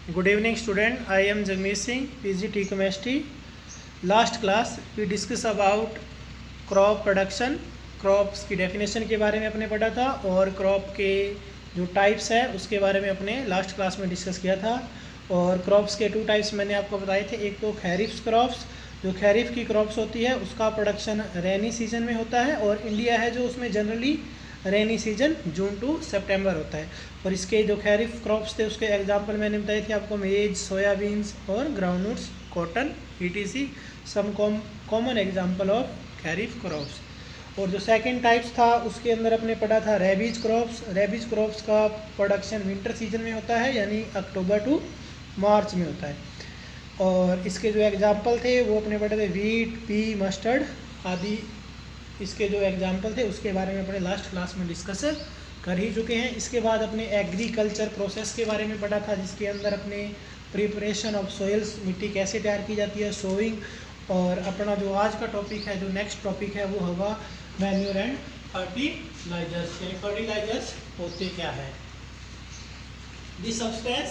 Good evening student, I am Jagmeet Singh, PGT Chemistry. Last class we discuss about crop production. Crops की definition के बारे में अपने पढ़ा था और क्रॉप के जो टाइप्स है उसके बारे में अपने लास्ट क्लास में डिस्कस किया था। और क्रॉप्स के 2 टाइप्स मैंने आपको बताए थे। एक तो खैरिफ क्रॉप्स, जो खैरिफ की क्रॉप्स होती है उसका प्रोडक्शन रेनी सीजन में होता है, और इंडिया है जो उसमें generally rainy season June to सितंबर होता है। और इसके जो खैरिफ क्रॉप्स थे उसके एग्जांपल मैंने बताए थे आपको, मेज, सोयाबीन्स और groundnuts, cotton, etc some common example of kharif crops. और जो सेकंड टाइप्स था उसके अंदर अपने पढ़ा था रेबीज क्रॉप्स। रेबीज क्रॉप्स का प्रोडक्शन विंटर सीजन में होता है, यानी अक्टूबर टू मार्च में होता है। और इसके जो एग्जांपल थे वो अपने पढ़े थे वीट, पी, मस्टर्ड आदि। इसके जो एग्जांपल थे उसके बारे में अपने लास्ट क्लास में डिस्कस कर ही चुके हैं। इसके बाद अपने एग्रीकल्चर प्रोसेस के बारे में पढ़ा था, जिसके अंदर अपने प्रिपरेशन ऑफ सोइल्स, मिट्टी कैसे तैयार की जाती है, सोइंग। और अपना जो आज का टॉपिक है, जो नेक्स्ट टॉपिक है वो होगा मैन्योर एंड फर्टिलाइजर्स। यानी फर्टिलाइजर्स होते क्या है? The substance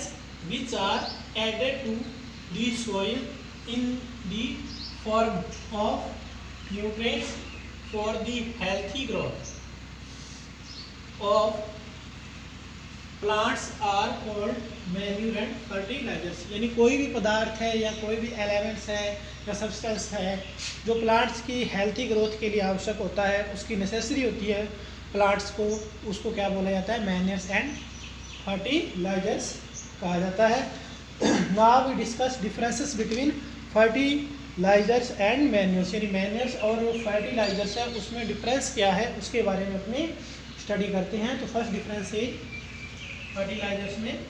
which are added to the soil in the form of nutrients for the healthy growth of plants are called manure and fertilizers। यानी कोई भी पदार्थ है या कोई भी एलिमेंट्स है या सब्सटेंस है जो प्लांट्स की हेल्थी ग्रोथ के लिए आवश्यक होता है, उसकी नेसेसरी होती है प्लांट्स को, उसको क्या बोला जाता है? मैन्योर्स एंड फर्टिलाइजर्स कहा जाता है। Now we discuss differences between fertilizers and manures. यानी मैन्योर्स और जो फर्टिलाइजर्स है उसमें डिफरेंस क्या है उसके बारे में अपनी स्टडी करते हैं। तो फर्स्ट डिफरेंस है फर्टिलाइजर्स में,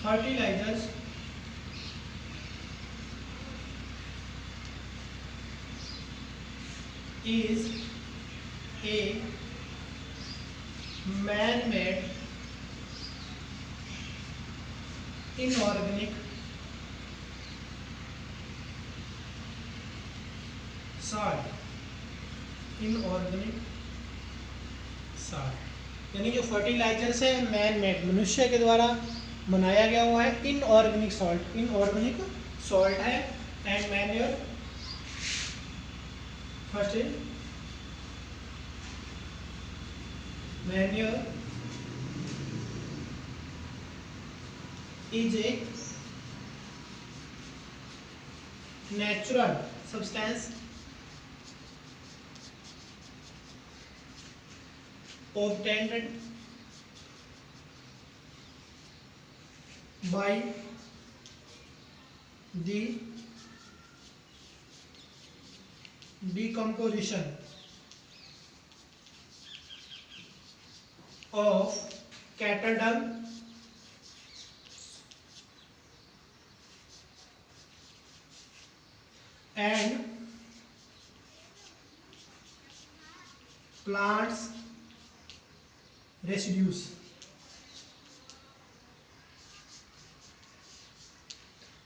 fertilizers is a man-made inorganic salt, inorganic salt. यानी जो फर्टिलाइजर्स है मैन मेड, मनुष्य के द्वारा बनाया गया हुआ है, इनऑर्गेनिक सॉल्ट, इनऑर्गेनिक सॉल्ट है। And manure, first is manure is a natural substance obtained by the decomposition of cattle dung and plants residues.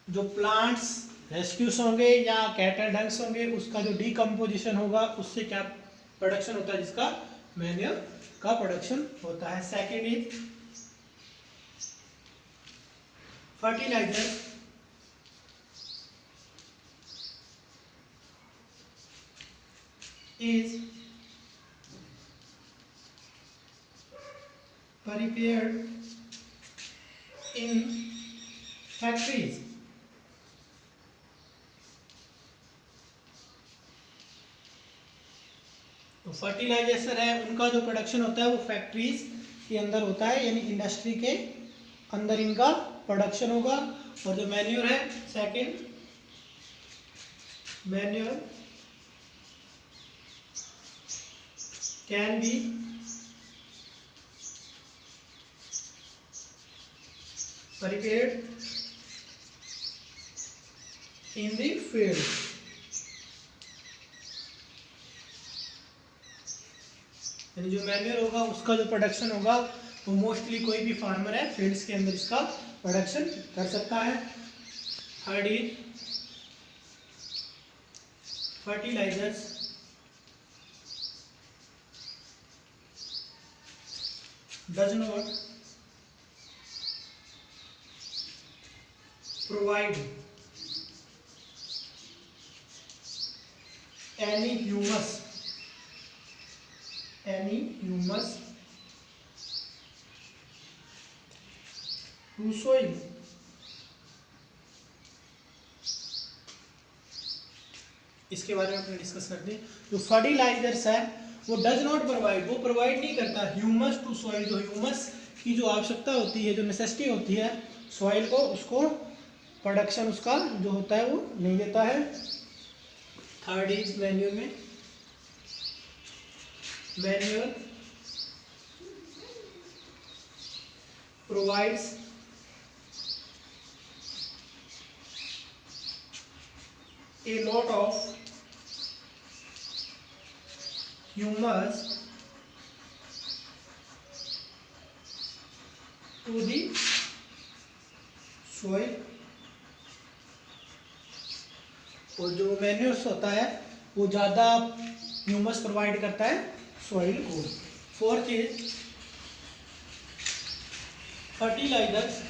जो प्लांट्स रेसिड्यूज होंगे या कैटल डंग्स होंगे उसका जो डीकम्पोजिशन होगा उससे क्या प्रोडक्शन होता है, जिसका मैन्योर का प्रोडक्शन होता है। Second is fertilizer is prepared in factories तो फर्टिलाइजर है उनका जो प्रोडक्शन होता है वो फैक्ट्रीज के अंदर होता है, यानी इंडस्ट्री के अंदर इनका प्रोडक्शन होगा। और जो मैन्योर है second, manure can be prepared in the field। यानी जो मैन्योर होगा उसका जो प्रोडक्शन होगा वो मोस्टली कोई भी फार्मर है फील्ड्स के अंदर इसका प्रोडक्शन कर सकता है। Third is fertilizers does not provide any humus to soil. इसके बारे में अपने डिस्कस करते हैं। जो फर्टिलाइजर्स है वो डज नॉट प्रोवाइड, वो प्रोवाइड नहीं करता ह्यूमस टू सॉइल, जो ह्यूमस की जो आवश्यकता होती है, जो नेसेसिटी होती है सॉइल को, उसको प्रोडक्शन उसका जो होता है वो नहीं देता है। थर्ड इज मैन्योर में manure provides a lot of humus to the soil, और जो मैन्योर्स होता है वो ज़्यादा ह्यूमस प्रोवाइड करता है सॉइल को। Fourth is fertilizers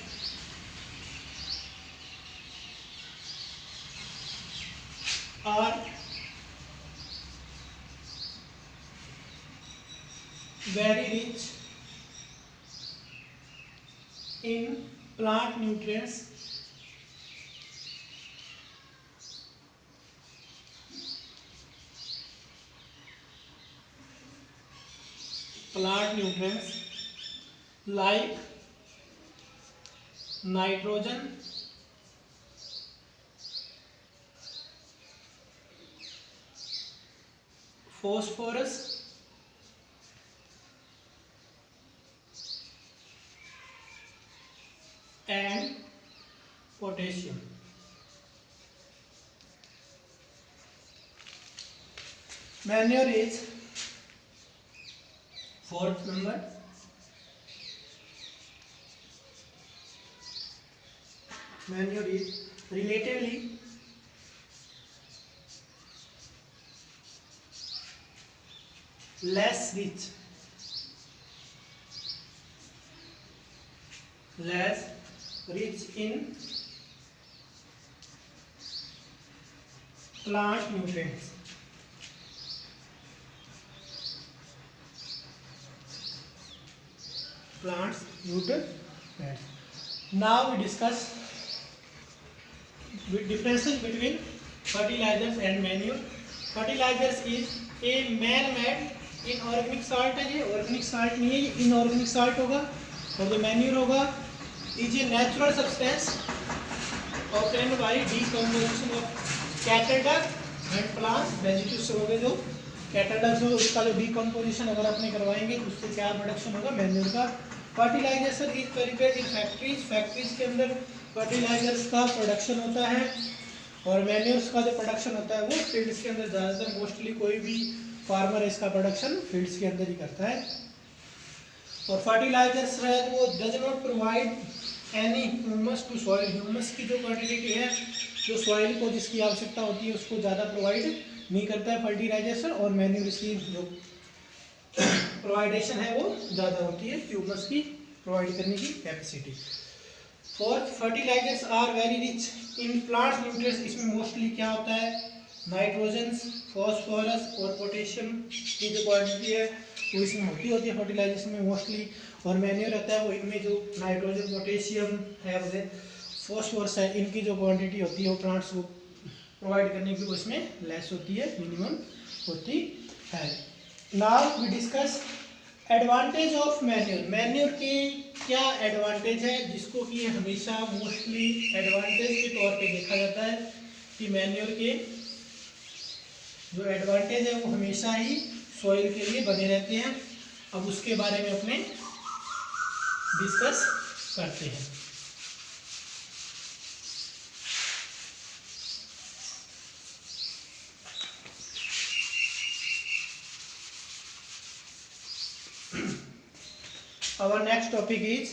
are very rich in plant nutrients like nitrogen, phosphorus, and potassium. Manure is fourth number. Manure is relatively less rich in plant nutrients. Now we discuss differences between fertilizers and manure. Fertilizers is a man-made inorganic salt है, ये organic salt नहीं है, ये inorganic salt होगा। और जो manure होगा is a natural substance obtained by decomposition of cattle dung and plants vegetatives हो गए। जो कैटल डंग हो उसका जो डीकंपोजिशन अगर अपने करवाएंगे तो उससे क्या प्रोडक्शन होगा मैन्यूर का। Fertilization is prepared in factories के अंदर फर्टिलाइजर्स का प्रोडक्शन होता है, और मैन्यूर्स का जो प्रोडक्शन होता है वो फील्ड्स के अंदर ज़्यादातर मोस्टली कोई भी फार्मर इसका प्रोडक्शन फील्ड्स के अंदर ही करता है। और फर्टिलाइजर्स है वो does not provide any humus to soil, humus की जो क्वांटिटी है जो सॉइल को जिसकी आवश्यकता होती है उसको ज़्यादा प्रोवाइड नहीं करता है फर्टिलाइजर्स, और मैन्यूर्स की जो प्रोवाइडेशन है वो ज़्यादा होती है ह्यूमस की प्रोवाइड करने की capacity. Fourth, fertilizers are very rich in plant nutrients, इसमें मोस्टली क्या होता है नाइट्रोजन, फॉस्फोरस और पोटेशियम की जो क्वांटिटी है वो इसमें होती है फर्टिलाइजर्स में मोस्टली। और मैन्योर रहता है वो इनमें जो नाइट्रोजन पोटेशियम है वो फॉस्फोरस है, इनकी जो क्वांटिटी होती है वो प्लांट्स को प्रोवाइड करने की वो इसमें लेस होती है, मिनिमम होती है। Now we discuss advantage of manure. Manure के क्या एडवांटेज है जिसको कि हमेशा मोस्टली एडवांटेज के तौर पे देखा जाता है कि मैन्योर के जो एडवांटेज है वो हमेशा ही सॉइल के लिए बने रहते हैं। अब उसके बारे में अपने डिस्कस करते हैं। Our next topic is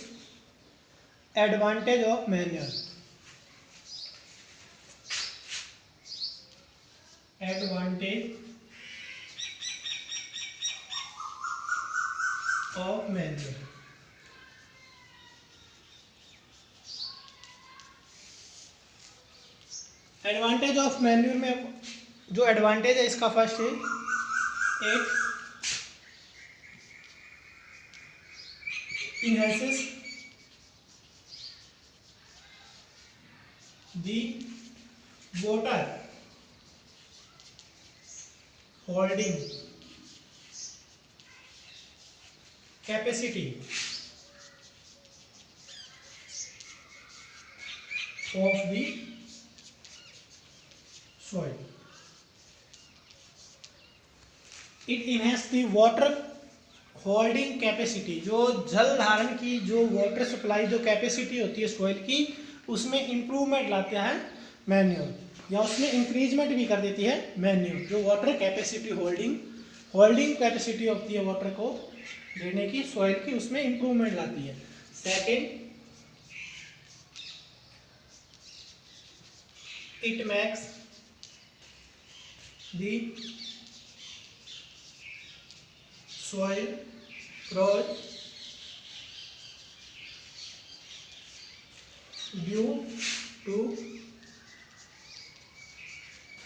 advantage of manure. Advantage of manure. Advantage of manure में जो एडवांटेज है इसका फर्स्ट है it enhances the water holding capacity of the soil. It enhances the water holding capacity, जो जल धारण की जो वाटर सप्लाई जो कैपेसिटी होती है सॉइल की, उसमें इम्प्रूवमेंट लाता है मैन्योर, या उसमें इंक्रीजमेंट भी कर देती है मैन्योर। जो वाटर कैपेसिटी होल्डिंग कैपेसिटी होती है वाटर को देने की सॉइल की, उसमें इम्प्रूवमेंट लाती है। Second, it makes the soil grows due to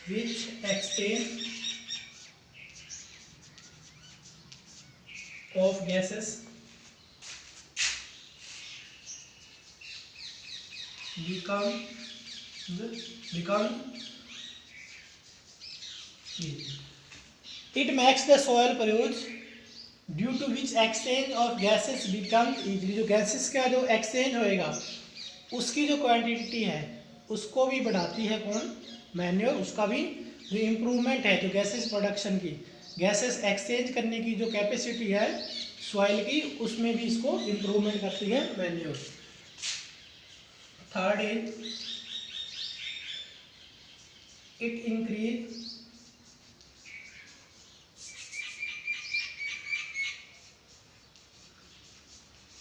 which extent of gases become it makes the soil porous due to which exchange of gases become easily. जो गैसेस का जो एक्सचेंज होएगा उसकी जो क्वांटिटी है उसको भी बढ़ाती है कौन, मैन्योर। उसका भी जो इम्प्रूवमेंट है जो गैसेस प्रोडक्शन की, गैसेस एक्सचेंज करने की जो कैपेसिटी है सॉइल की, उसमें भी इसको इम्प्रूवमेंट करती है manure. Third is it increase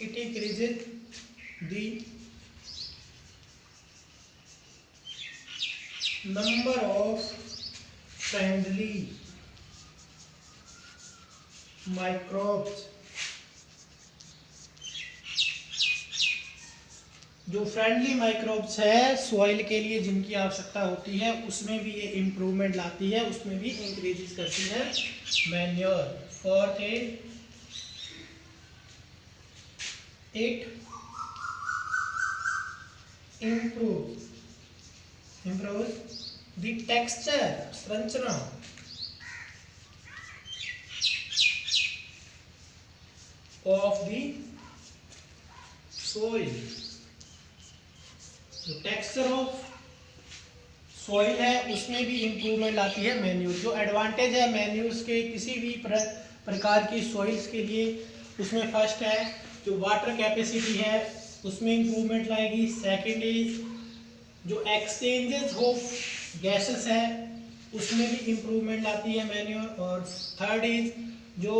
it increases the number of friendly microbes। जो फ्रेंडली माइक्रोब्स है सॉइल के लिए जिनकी आवश्यकता होती है, उसमें भी ये इम्प्रूवमेंट लाती है, उसमें भी इंक्रीज करती है मैन्योर। फोर्थ है it improves the texture संरचना of the soil। जो टेक्सचर ऑफ सॉइल है उसमें भी इम्प्रूवमेंट लाती है मैन्यूर। जो एडवांटेज है मैन्यूर्स के किसी भी प्रकार की सॉइल्स के लिए, उसमें फर्स्ट है जो वाटर कैपेसिटी है उसमें इम्प्रूवमेंट लाएगी। सेकेंड इज जो एक्सचेंजेस ऑफ गैसेस है उसमें भी इम्प्रूवमेंट लाती है मैन्योर। और थर्ड इज जो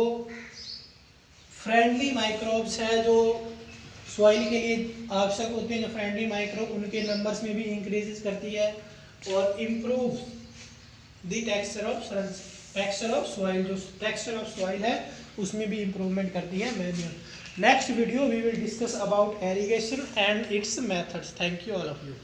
फ्रेंडली माइक्रोब्स है जो सॉइल के लिए आवश्यक होते हैं, जो फ्रेंडली माइक्रोब, उनके नंबर्स में भी इंक्रीज करती है और improve the texture of soil. जो टेक्सचर ऑफ सॉइल है उसमें भी इम्प्रूवमेंट करती है manure. Next video we will discuss about irrigation and its methods. Thank you all of you.